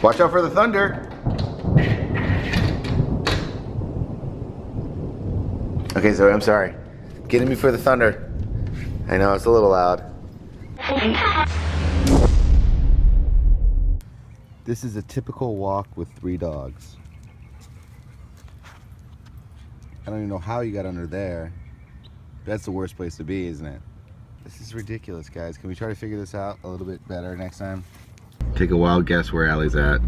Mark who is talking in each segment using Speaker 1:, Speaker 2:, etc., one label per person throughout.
Speaker 1: Watch out for the thunder. Okay, Zoe, I'm sorry. Getting me for the thunder. I know, it's a little loud. This is a typical walk with 3 dogs. I don't even know how you got under there. That's the worst place to be, isn't it? This is ridiculous, guys. Can we try to figure this out a little bit better next time? Take a wild guess where Allie's at.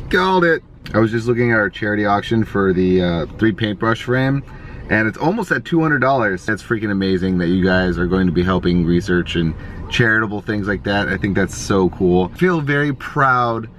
Speaker 1: Called it! I was just looking at our charity auction for the 3 paintbrush frame, and it's almost at $200. That's freaking amazing that you guys are going to be helping research and charitable things like that. I think that's so cool. I feel very proud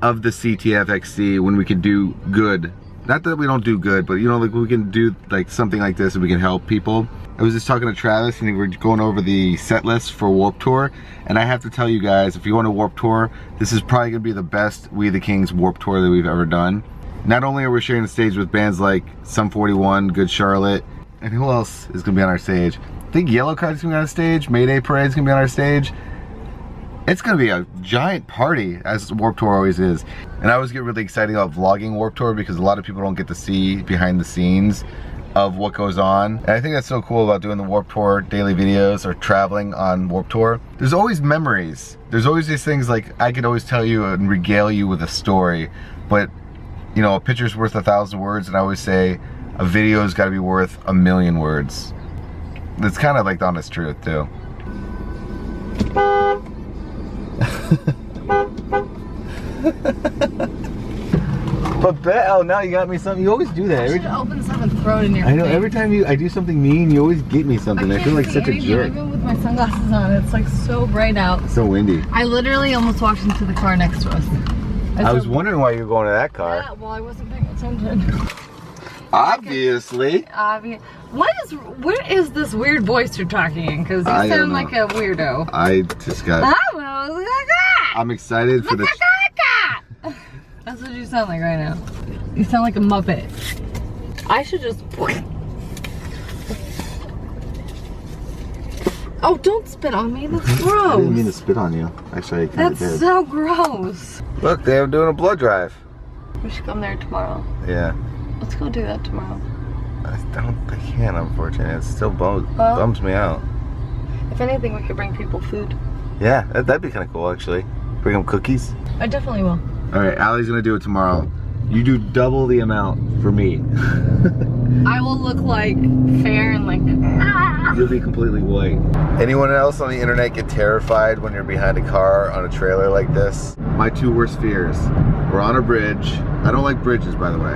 Speaker 1: of the CTFXC when we can do good. Not that we don't do good, but you know, like we can do like something like this and we can help people. I was just talking to Travis and we were going over the set list for Warped Tour, and I have to tell you guys, if you want to Warped Tour, this is probably going to be the best We the Kings Warped Tour that we've ever done. Not only are we sharing the stage with bands like Sum 41, Good Charlotte, and who else is going to be on our stage? I think Yellow Card's going to be on our stage, Mayday Parade's going to be on our stage. It's going to be a giant party, as Warped Tour always is. And I always get really excited about vlogging Warped Tour because a lot of people don't get to see behind the scenes of what goes on. And I think that's so cool about doing the Warped Tour daily videos or traveling on Warped Tour. There's always memories. There's always these things like I could always tell you and regale you with a story, but you know, a picture's worth 1,000 words, and I always say a video's gotta be worth 1,000,000 words. That's kind of like the honest truth too. But oh, now you got me something. You always do that.
Speaker 2: I should open something and throw it in your face.
Speaker 1: I know, every time I do something mean, you always get me something. I feel like such a jerk.
Speaker 2: Even with my sunglasses on, it's like so bright out.
Speaker 1: So windy.
Speaker 2: I literally almost walked into the car next to us.
Speaker 1: I was wondering why you were going to that car.
Speaker 2: Yeah, well, I wasn't paying attention.
Speaker 1: Obviously.
Speaker 2: Where is this weird voice you're talking in? Because you sound like a weirdo.
Speaker 1: I just got... I'm excited for the...
Speaker 2: That's what you sound like right now. You sound like a Muppet. I should just... Oh, don't spit on me. That's gross.
Speaker 1: I didn't mean to spit on you. Actually, I kind of did.
Speaker 2: That's so gross.
Speaker 1: Look, they're doing a blood drive.
Speaker 2: We should come there tomorrow.
Speaker 1: Yeah.
Speaker 2: Let's go do that tomorrow.
Speaker 1: I can't, unfortunately. It still bums me out.
Speaker 2: If anything, we could bring people food.
Speaker 1: Yeah, that'd be kind of cool, actually. Bring them cookies.
Speaker 2: I definitely will.
Speaker 1: All right, Allie's gonna do it tomorrow. You do double the amount for me.
Speaker 2: I will look like fair and like...
Speaker 1: You'll be completely white. Anyone else on the internet get terrified when you're behind a car on a trailer like this? My 2 worst fears. We're on a bridge. I don't like bridges, by the way.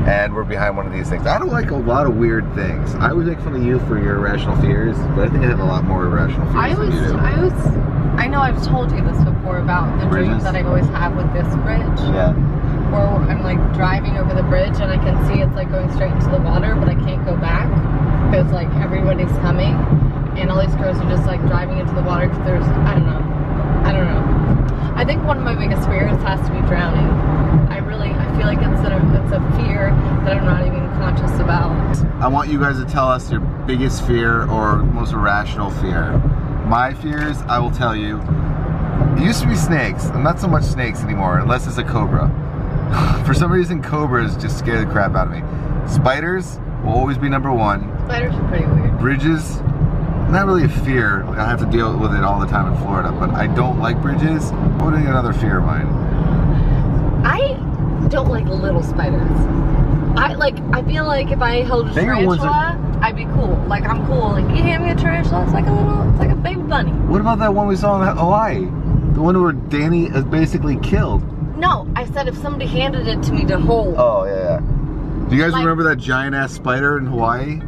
Speaker 1: And we're behind one of these things. I don't like a lot of weird things. I always make fun of you for your irrational fears, but I think I have a lot more irrational fears than you do.
Speaker 2: I know I've told you this before about the dreams that I always have with this bridge.
Speaker 1: Yeah.
Speaker 2: Where I'm like driving over the bridge and I can see it's like going straight into the water, but I can't go back because like everybody's coming and all these cars are just like driving into the water because there's, I don't know. I think one of my biggest fears has to be drowning. I feel like it's a fear that I'm not even conscious about.
Speaker 1: I want you guys to tell us your biggest fear or most irrational fear. My fears, I will tell you, it used to be snakes. I'm not so much snakes anymore, unless it's a cobra. For some reason, cobras just scare the crap out of me. Spiders will always be number 1.
Speaker 2: Spiders are pretty weird.
Speaker 1: Bridges, not really a fear. I have to deal with it all the time in Florida, but I don't like bridges. What would be another fear of mine?
Speaker 2: I don't like little spiders. I feel like if I held a tarantula, I'd be cool. Like I'm cool. Like you hand me a tarantula, it's like a baby bunny.
Speaker 1: What about that one we saw in Hawaii? The one where Danny is basically killed.
Speaker 2: No, I said if somebody handed it to me to hold.
Speaker 1: Oh yeah. Do you guys remember that giant ass spider in Hawaii?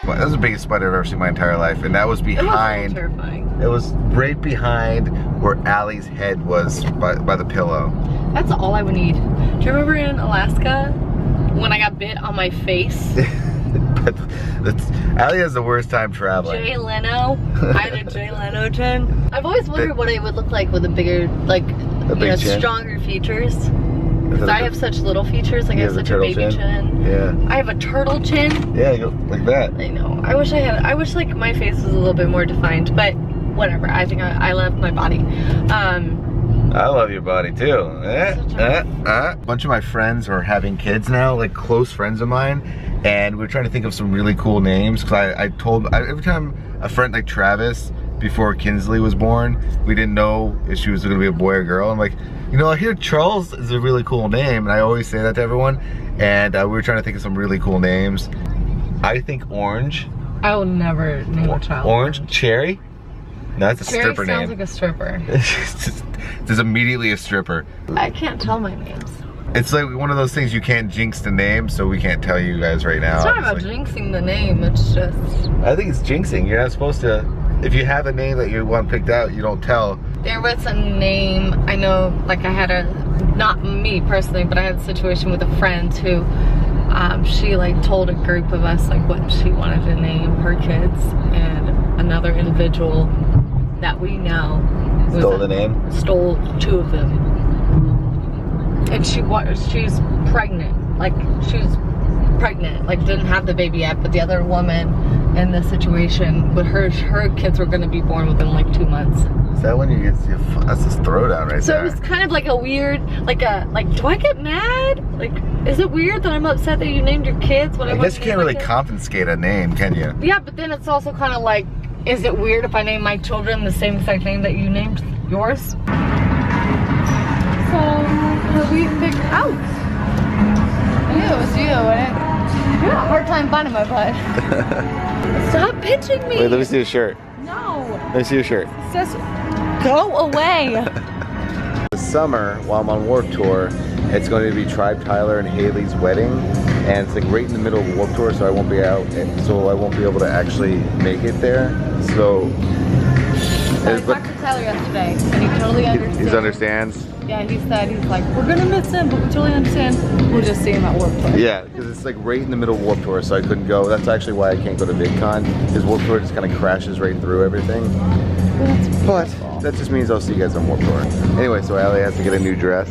Speaker 1: Well, that was the biggest spider I've ever seen in my entire life, and that was behind.
Speaker 2: It was terrifying.
Speaker 1: It was right behind where Allie's head was by the pillow.
Speaker 2: That's all I would need. Do you remember in Alaska when I got bit on my face?
Speaker 1: Allie has the worst time traveling.
Speaker 2: Jay Leno. I had a Jay Leno chin. I've always wondered what it would look like with a bigger, like, stronger features. Because I have such little features, like I have such a baby chin.
Speaker 1: Yeah.
Speaker 2: I have a turtle chin.
Speaker 1: Yeah, you go like that.
Speaker 2: I know. I wish like my face was a little bit more defined, but whatever. I think I love my body.
Speaker 1: I love your body too. A bunch of my friends are having kids now, like close friends of mine, and we're trying to think of some really cool names. Cause every time a friend like Travis, before Kinsley was born, we didn't know if she was gonna be a boy or girl. I'm like, you know, I hear Charles is a really cool name, and I always say that to everyone. And we were trying to think of some really cool names. I think Orange.
Speaker 2: I will never name a child
Speaker 1: Orange. Cherry? No, that's a
Speaker 2: Cherry
Speaker 1: stripper name.
Speaker 2: sounds like a stripper.
Speaker 1: There's immediately a stripper.
Speaker 2: I can't tell my names.
Speaker 1: It's like one of those things you can't jinx the name, so we can't tell you guys right now.
Speaker 2: It's not about jinxing the name, it's just...
Speaker 1: I think it's jinxing. You're not supposed to... If you have a name that you want picked out, you don't tell.
Speaker 2: There was a name, I know, like I had a, not me personally, but I had a situation with a friend who, she like told a group of us like what she wanted to name her kids, and another individual that we know
Speaker 1: Stole the name?
Speaker 2: Stole 2 of them. And she's pregnant, like didn't have the baby yet, but the other woman in the situation with her kids were going to be born within like 2 months.
Speaker 1: Is that when you get, that's this throwdown right there.
Speaker 2: So it was kind of like a weird, like do I get mad? Like, is it weird that I'm upset that you named your kids?
Speaker 1: I guess you can't really confiscate a name, can you?
Speaker 2: Yeah, but then it's also kind of like, is it weird if I name my children the same exact name that you named yours? So, we picked out. I knew it was you, and you had a hard time finding my butt. Stop pinching me!
Speaker 1: Wait, let me see your shirt.
Speaker 2: No!
Speaker 1: Let me see your shirt.
Speaker 2: It says, go away!
Speaker 1: This summer, while I'm on Warped Tour, it's going to be Tribe Tyler and Haley's wedding, and it's like right in the middle of Warped Tour, so I won't be able to actually make it there. So
Speaker 2: I talked to Tyler yesterday, and he totally understands.
Speaker 1: He understands?
Speaker 2: Yeah, he said, he's like, we're gonna miss him, but we totally understand. We'll just see him at Warped Tour.
Speaker 1: Yeah, because it's like right in the middle of Warped Tour, so I couldn't go. That's actually why I can't go to VidCon, because Warped Tour just kind of crashes right through everything. But that just means I'll see you guys on Warped Tour. Anyway, so Allie has to get a new dress.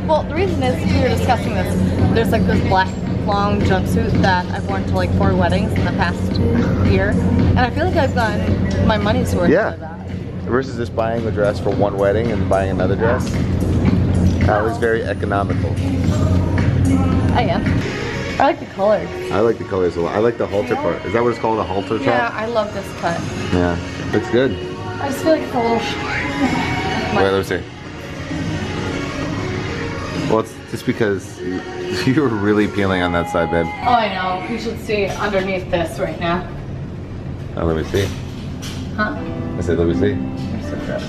Speaker 2: Well, the reason is, we were discussing this, there's like this black long jumpsuit that I've worn to like 4 weddings in the past year, and I feel like I've gotten my money's worth out of that.
Speaker 1: Versus just buying the dress for 1 wedding and buying another dress. Allie's very economical.
Speaker 2: I am. I like the colors.
Speaker 1: I like the colors a lot. I like the halter part. Is that what it's called, a halter top?
Speaker 2: Yeah, I love this cut.
Speaker 1: Yeah, looks good.
Speaker 2: I just feel like it's a little short.
Speaker 1: Wait, let me see. Well, it's just because you were really peeling on that side, babe.
Speaker 2: Oh, I know. You should see underneath this right now.
Speaker 1: Oh, let me see.
Speaker 2: Huh?
Speaker 1: I said, let me see.
Speaker 2: You're so gross.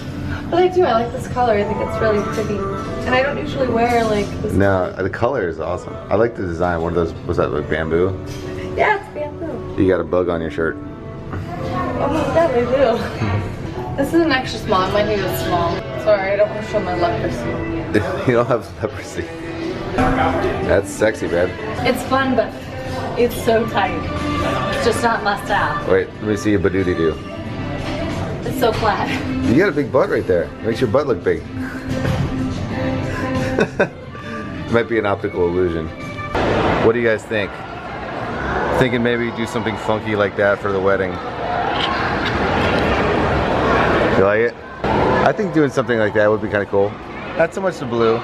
Speaker 2: But I do. I like this color. I think it's really pretty. And I don't usually wear like this.
Speaker 1: No, the color is awesome. I like the design. One of those, was that like bamboo?
Speaker 2: Yeah, it's bamboo.
Speaker 1: You got a bug on your shirt.
Speaker 2: Oh my god, I do. This is an extra small. I might need a small. Sorry, I don't want to show my leprosy.
Speaker 1: You don't have leprosy. That's sexy, babe.
Speaker 2: It's fun, but it's so tight. It's just not must have.
Speaker 1: Wait, let me see your badootie do.
Speaker 2: It's so flat.
Speaker 1: You got a big butt right there. Makes your butt look big. It might be an optical illusion. What do you guys think? Thinking maybe do something funky like that for the wedding. You like it? I think doing something like that would be kind of cool. Not so much the blue.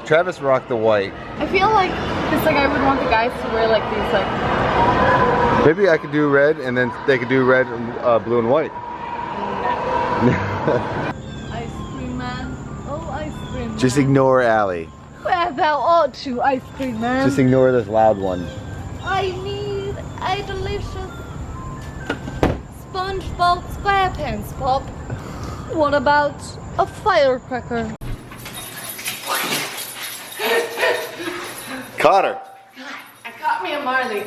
Speaker 1: Travis rocked the white.
Speaker 2: I feel like it's like I would want the guys to wear like these like...
Speaker 1: Maybe I could do red and then they could do red, blue and white.
Speaker 2: Ice cream man. Oh, ice cream man.
Speaker 1: Just ignore Allie.
Speaker 2: Where thou art to, ice cream man?
Speaker 1: Just ignore this loud one.
Speaker 2: I need a delicious SpongeBob SquarePants pop. What about a firecracker?
Speaker 1: Caught her.
Speaker 2: I caught me a Marley.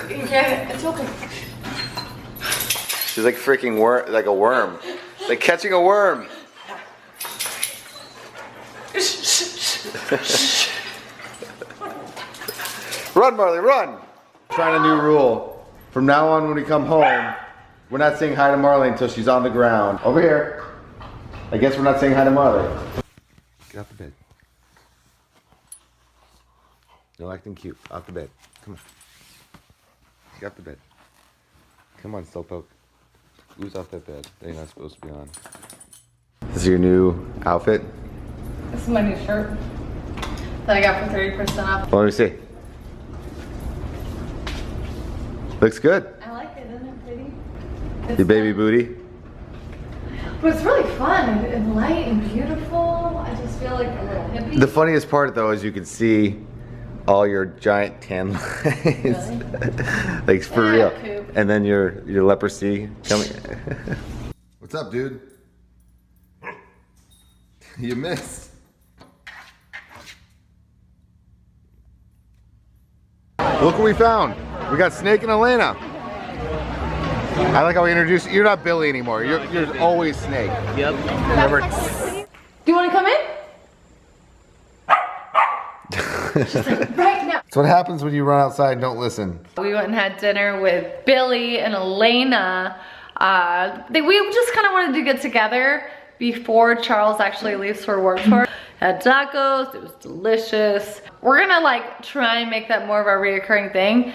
Speaker 2: You get it? It's okay.
Speaker 1: She's like freaking like a worm. Like catching a worm. Run, Marley, run! Trying a new rule. From now on, when we come home, we're not saying hi to Marley until she's on the ground. Over here. I guess we're not saying hi to Marley. Get off the bed. No acting cute. Off the bed. Come on. Get off the bed. Come on, Slowpoke. Who's off that bed? They're not supposed to be on. This is your new outfit?
Speaker 2: This is my new shirt that I got for 30% off.
Speaker 1: Let me see. Looks good.
Speaker 2: I like it, isn't it pretty? It's
Speaker 1: Your baby booty.
Speaker 2: But it's really fun and light and beautiful. I just feel like a little hippie.
Speaker 1: The funniest part though is you can see all your giant tan lines.
Speaker 2: Really?
Speaker 1: Like for
Speaker 2: Yeah,
Speaker 1: real.
Speaker 2: poop.
Speaker 1: And then your leprosy coming. What's up, dude? You missed. Look what we found. We got Snake and Elena. I like how we introduced you. You're not Billy anymore. You're always Snake.
Speaker 3: Yep.
Speaker 1: Remember?
Speaker 2: Do you want to come in? Right now.
Speaker 1: That's what happens when you run outside and don't listen.
Speaker 2: We went and had dinner with Billy and Elena. We just kind of wanted to get together before Charles actually leaves for work tour. Had tacos, it was delicious. We're gonna like try and make that more of a reoccurring thing.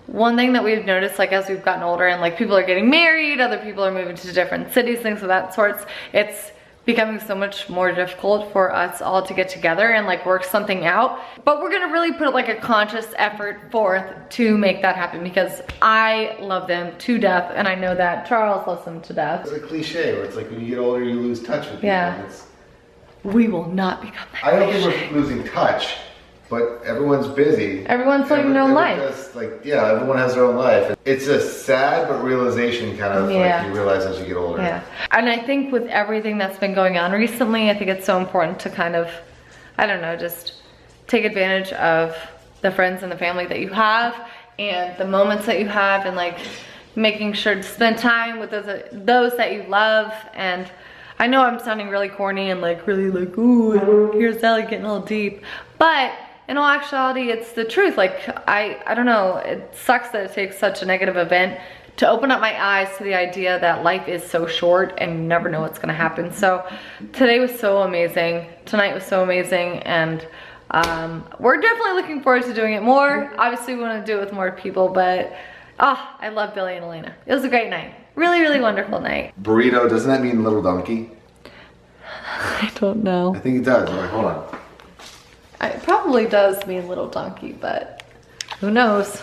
Speaker 2: One thing that we've noticed, like as we've gotten older and like people are getting married, other people are moving to different cities, things of that sorts, it's becoming so much more difficult for us all to get together and like work something out. But we're gonna really put like a conscious effort forth to make that happen because I love them to death and I know that Charles loves them to death.
Speaker 1: It's a cliche where it's like when you get older you lose touch with people.
Speaker 2: Yeah. We will not become that
Speaker 1: I don't
Speaker 2: cliche.
Speaker 1: think we're losing touch, but everyone's busy.
Speaker 2: Everyone's living their own life.
Speaker 1: Just, like, yeah, everyone has their own life. It's a sad but realization kind of like you realize as you get older.
Speaker 2: Yeah, and I think with everything that's been going on recently, I think it's so important to kind of, I don't know, just take advantage of the friends and the family that you have and the moments that you have and like making sure to spend time with those that you love. And I know I'm sounding really corny and like really like, ooh, here's Sally getting all deep, but in all actuality, it's the truth. Like, I don't know, it sucks that it takes such a negative event to open up my eyes to the idea that life is so short and you never know what's gonna happen. So today was so amazing. Tonight was so amazing. And we're definitely looking forward to doing it more. Obviously we wanna do it with more people, but I love Billy and Elena. It was a great night. Really, really wonderful night.
Speaker 1: Burrito, doesn't that mean little donkey?
Speaker 2: I don't know.
Speaker 1: I think it does. Wait, hold on.
Speaker 2: It probably does mean little donkey, but who knows?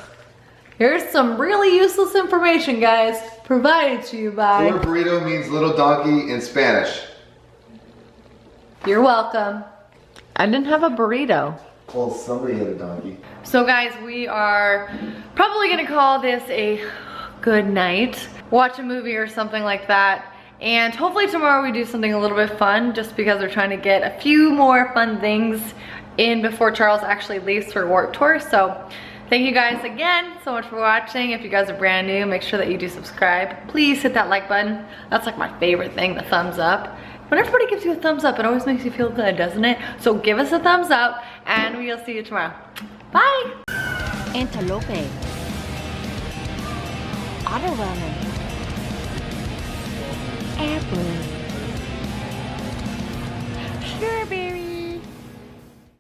Speaker 2: Here's some really useless information, guys, provided to you by...
Speaker 1: The word burrito means little donkey in Spanish.
Speaker 2: You're welcome. I didn't have a burrito.
Speaker 1: Well, somebody had a donkey.
Speaker 2: So guys, we are probably gonna call this a good night. Watch a movie or something like that. And hopefully tomorrow we do something a little bit fun just because we're trying to get a few more fun things in before Charles actually leaves for work tour. So thank you guys again so much for watching. If you guys are brand new, make sure that you do subscribe. Please hit that like button. That's like my favorite thing, the thumbs up. When everybody gives you a thumbs up, it always makes you feel good, doesn't it? So give us a thumbs up and we'll see you tomorrow. Bye.
Speaker 4: Antelope. Autorunner. Apple. Strawberry.